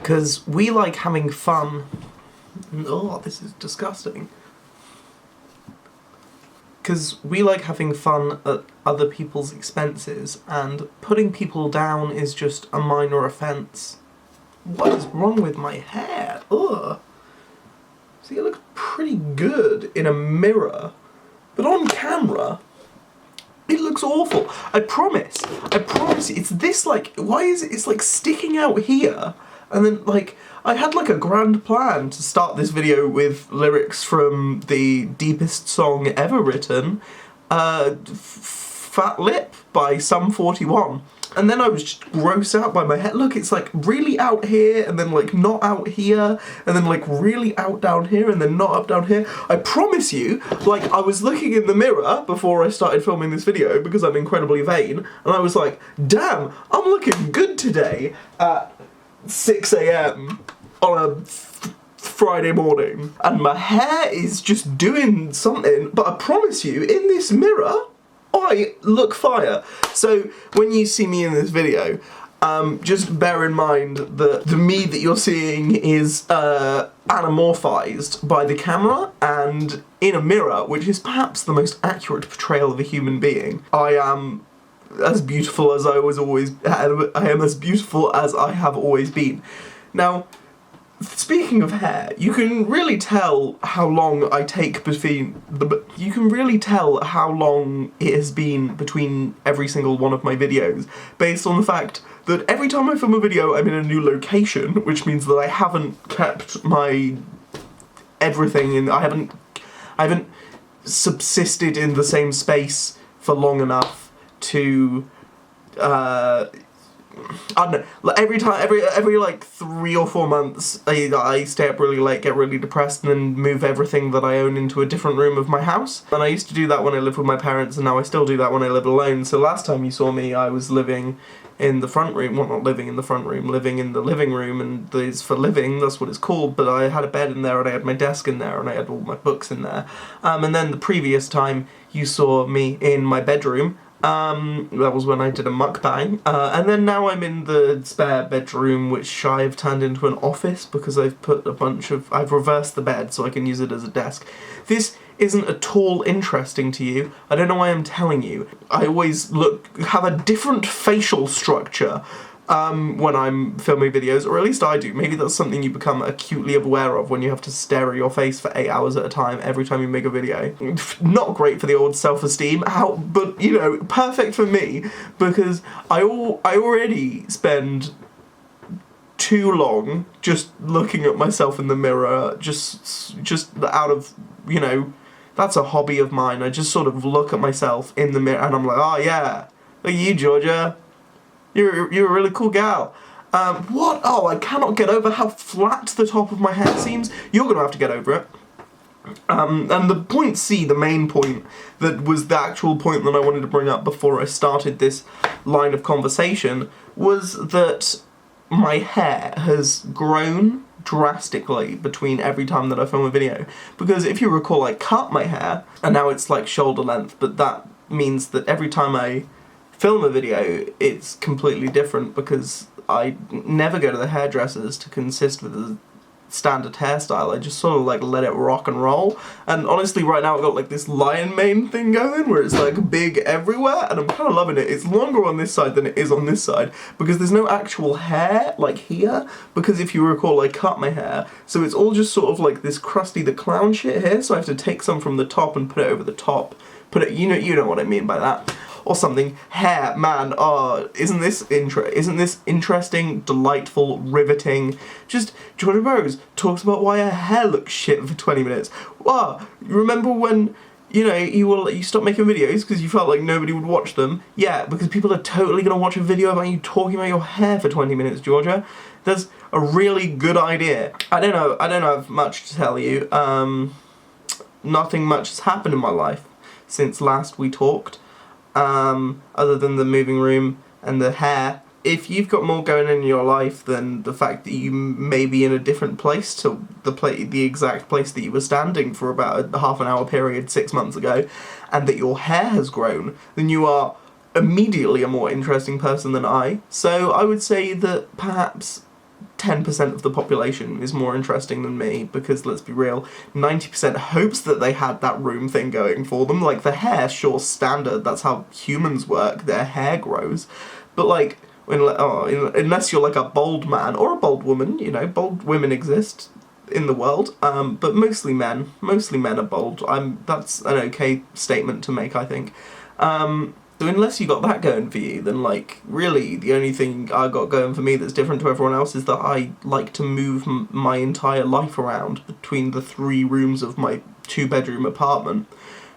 Because we like having fun. Oh, this is disgusting. Because we like having fun at other people's expenses, and putting people down is just a minor offence. What is wrong with my hair? Ugh. See, it looks pretty good in a mirror, but on camera, it looks awful. I promise, it's this, like, why is it, it's like sticking out here, and then, like, I had like a grand plan to start this video with lyrics from the deepest song ever written, Fat Lip by Sum 41. And then I was just grossed out by my hair. Look, it's like really out here, and then like not out here, and then like really out down here, and then not up down here. I promise you, like, I was looking in the mirror before I started filming this video because I'm incredibly vain, and I was like, damn, I'm looking good today at 6 AM on a Friday morning. And my hair is just doing something, but I promise you, in this mirror, I look fire. So when you see me in this video, just bear in mind that the me that you're seeing is anamorphized by the camera and in a mirror, which is perhaps the most accurate portrayal of a human being. I am as beautiful as I am as beautiful as I have always been. Now, speaking of hair, you can really tell how long I take between you can really tell how long it has been between every single one of my videos, based on the fact that every time I film a video I'm in a new location, which means that I haven't kept my everything in, I haven't subsisted in the same space for long enough to I don't know, like every like 3 or 4 months, I stay up really late, get really depressed, and then move everything that I own into a different room of my house. And I used to do that when I lived with my parents, and now I still do that when I live alone. So last time you saw me, I was living in the front room, well, not living in the front room, living in the living room, and it's for living, that's what it's called, but I had a bed in there, and I had my desk in there, and I had all my books in there. And then the previous time you saw me in my bedroom, that was when I did a mukbang, and then now I'm in the spare bedroom, which I've turned into an office because I've put I've reversed the bed so I can use it as a desk. This isn't at all interesting to you. I don't know why I'm telling you. I always have a different facial structure when I'm filming videos, or at least I do. Maybe that's something you become acutely aware of when you have to stare at your face for 8 hours at a time every time you make a video. Not great for the old self-esteem, but, you know, perfect for me, because I already spend too long just looking at myself in the mirror, just out of, you know, that's a hobby of mine. I just sort of look at myself in the mirror and I'm like, oh yeah, look at you, Georgia. You're a really cool gal. What? Oh, I cannot get over how flat the top of my head seems. You're gonna have to get over it. And the point C, the main point, that was the actual point that I wanted to bring up before I started this line of conversation, was that my hair has grown drastically between every time that I film a video. Because if you recall, I cut my hair, and now it's like shoulder length, but that means that every time I film a video, it's completely different because I never go to the hairdressers to consist with a standard hairstyle. I just sort of like let it rock and roll. And honestly, right now I've got like this lion mane thing going where it's like big everywhere, and I'm kind of loving it. It's longer on this side than it is on this side because there's no actual hair like here, because if you recall I cut my hair, so it's all just sort of like this Krusty the Clown shit here, so I have to take some from the top and put it over the top. You know what I mean by that. Or something. Hair, man, isn't this interesting, delightful, riveting? Just, Georgia Burrows talks about why her hair looks shit for 20 minutes. Wow, you remember when, you know, you stopped making videos because you felt like nobody would watch them? Yeah, because people are totally going to watch a video about you talking about your hair for 20 minutes, Georgia. That's a really good idea. I don't have much to tell you. Nothing much has happened in my life since last we talked. Other than the moving room and the hair. If you've got more going on in your life than the fact that you may be in a different place to the exact place that you were standing for about a half an hour period 6 months ago, and that your hair has grown, then you are immediately a more interesting person than I. So I would say that perhaps 10% of the population is more interesting than me, because let's be real, 90% hopes that they had that room thing going for them. Like, the hair, sure, standard, that's how humans work, their hair grows. But, like, unless you're, like, a bald man, or a bald woman, you know, bald women exist in the world, but mostly men are bald. That's an okay statement to make, I think. So unless you got that going for you, then, like, really, the only thing I got going for me that's different to everyone else is that I like to move my entire life around between the 3 rooms of my 2-bedroom apartment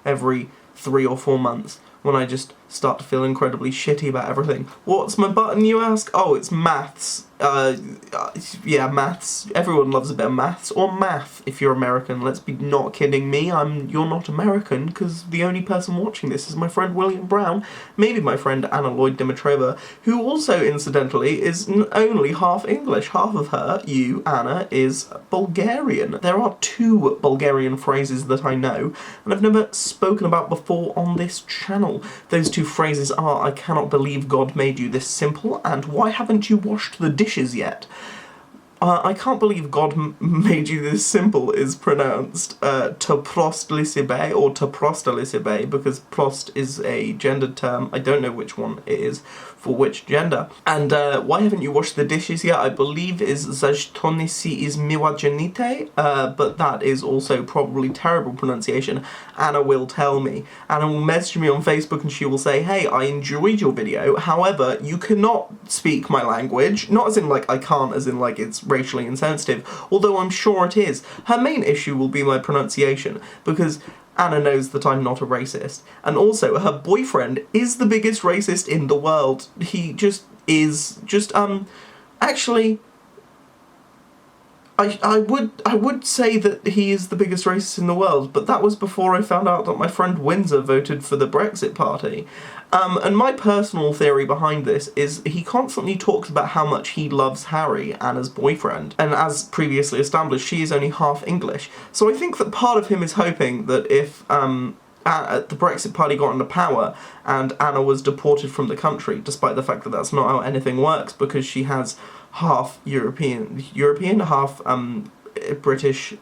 every 3 or 4 months, when I just start to feel incredibly shitty about everything. What's my button, you ask? Oh, it's maths. Yeah, maths. Everyone loves a bit of maths, or math if you're American. Let's be not kidding me. You're not American, because the only person watching this is my friend William Brown, maybe my friend Anna Lloyd Dimitrova, who also, incidentally, is only half English. Half of her, you, Anna, is Bulgarian. There are 2 Bulgarian phrases that I know, and I've never spoken about before on this channel. Those 2 phrases are, I cannot believe God made you this simple, and why haven't you washed the dishes yet? I can't believe God made you this simple is pronounced to prost lisibe or to prosta lisibe, because prost is a gendered term. I don't know which one it is for which gender. And why haven't you washed the dishes yet? I believe is zashtonisi is miwajanite, but that is also probably terrible pronunciation. Anna will tell me. Anna will message me on Facebook and she will say, hey, I enjoyed your video, however, you cannot speak my language. Not as in, like, I can't, as in, like, it's racially insensitive, although I'm sure it is. Her main issue will be my pronunciation, because Anna knows that I'm not a racist. And also, her boyfriend is the biggest racist in the world. He just is. Actually, I would say that he is the biggest racist in the world, but that was before I found out that my friend Windsor voted for the Brexit Party. And my personal theory behind this is he constantly talks about how much he loves Harry, Anna's boyfriend, and as previously established, she is only half English. So I think that part of him is hoping that if the Brexit Party got into power and Anna was deported from the country, despite the fact that that's not how anything works, because she has half European, half British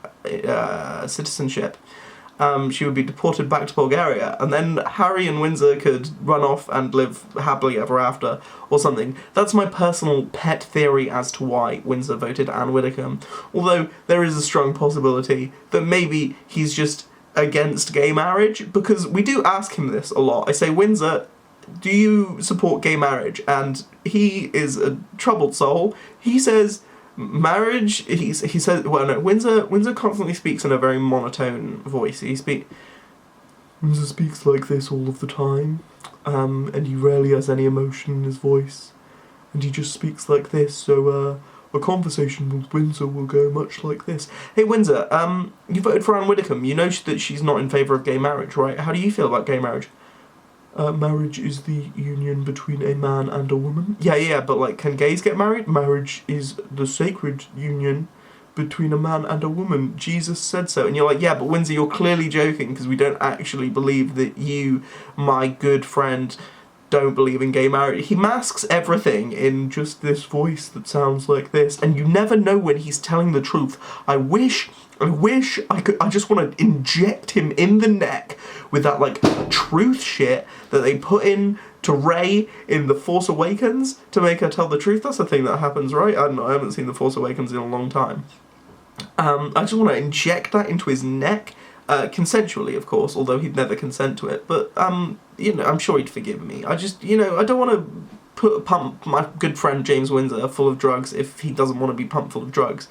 citizenship, she would be deported back to Bulgaria, and then Harry and Windsor could run off and live happily ever after, or something. That's my personal pet theory as to why Windsor voted Anne Widdecombe, although there is a strong possibility that maybe he's just against gay marriage, because we do ask him this a lot. I say, Windsor, do you support gay marriage? And he is a troubled soul. He says marriage, he says, well, no, Windsor constantly speaks in a very monotone voice. Windsor speaks like this all of the time, and he rarely has any emotion in his voice, and he just speaks like this, so, a conversation with Windsor will go much like this. Hey, Windsor, you voted for Anne Widdecombe. You know that she's not in favour of gay marriage, right? How do you feel about gay marriage? Marriage is the union between a man and a woman. Yeah, but, like, can gays get married? Marriage is the sacred union between a man and a woman. Jesus said so. And you're like, yeah, but Windsor, you're clearly joking, because we don't actually believe that you, my good friend, don't believe in gay marriage. He masks everything in just this voice that sounds like this, and you never know when he's telling the truth. I wish I could. I just want to inject him in the neck with that, like, truth shit that they put in to Rey in The Force Awakens to make her tell the truth. That's a thing that happens, right? I don't know, I haven't seen The Force Awakens in a long time. I just want to inject that into his neck, consensually, of course, although he'd never consent to it, but, you know, I'm sure he'd forgive me. I just, you know, I don't want to pump my good friend James Windsor full of drugs if he doesn't want to be pumped full of drugs.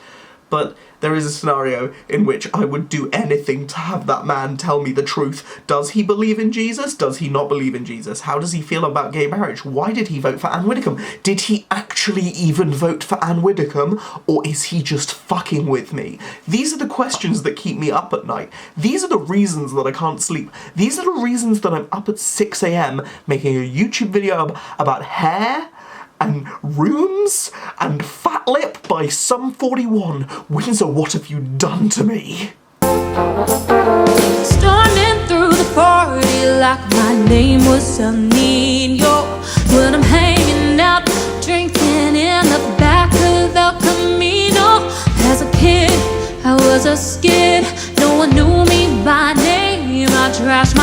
But there is a scenario in which I would do anything to have that man tell me the truth. Does he believe in Jesus? Does he not believe in Jesus? How does he feel about gay marriage? Why did he vote for Anne Widdecombe? Did he actually even vote for Anne Widdecombe? Or is he just fucking with me? These are the questions that keep me up at night. These are the reasons that I can't sleep. These are the reasons that I'm up at 6 AM making a YouTube video about hair and rooms and fat lip by Sum 41. Windsor, what have you done to me? Storming through the party like my name was El Nino. When I'm hanging out, drinking in the back of the was a skid. No one knew me by name. I trashed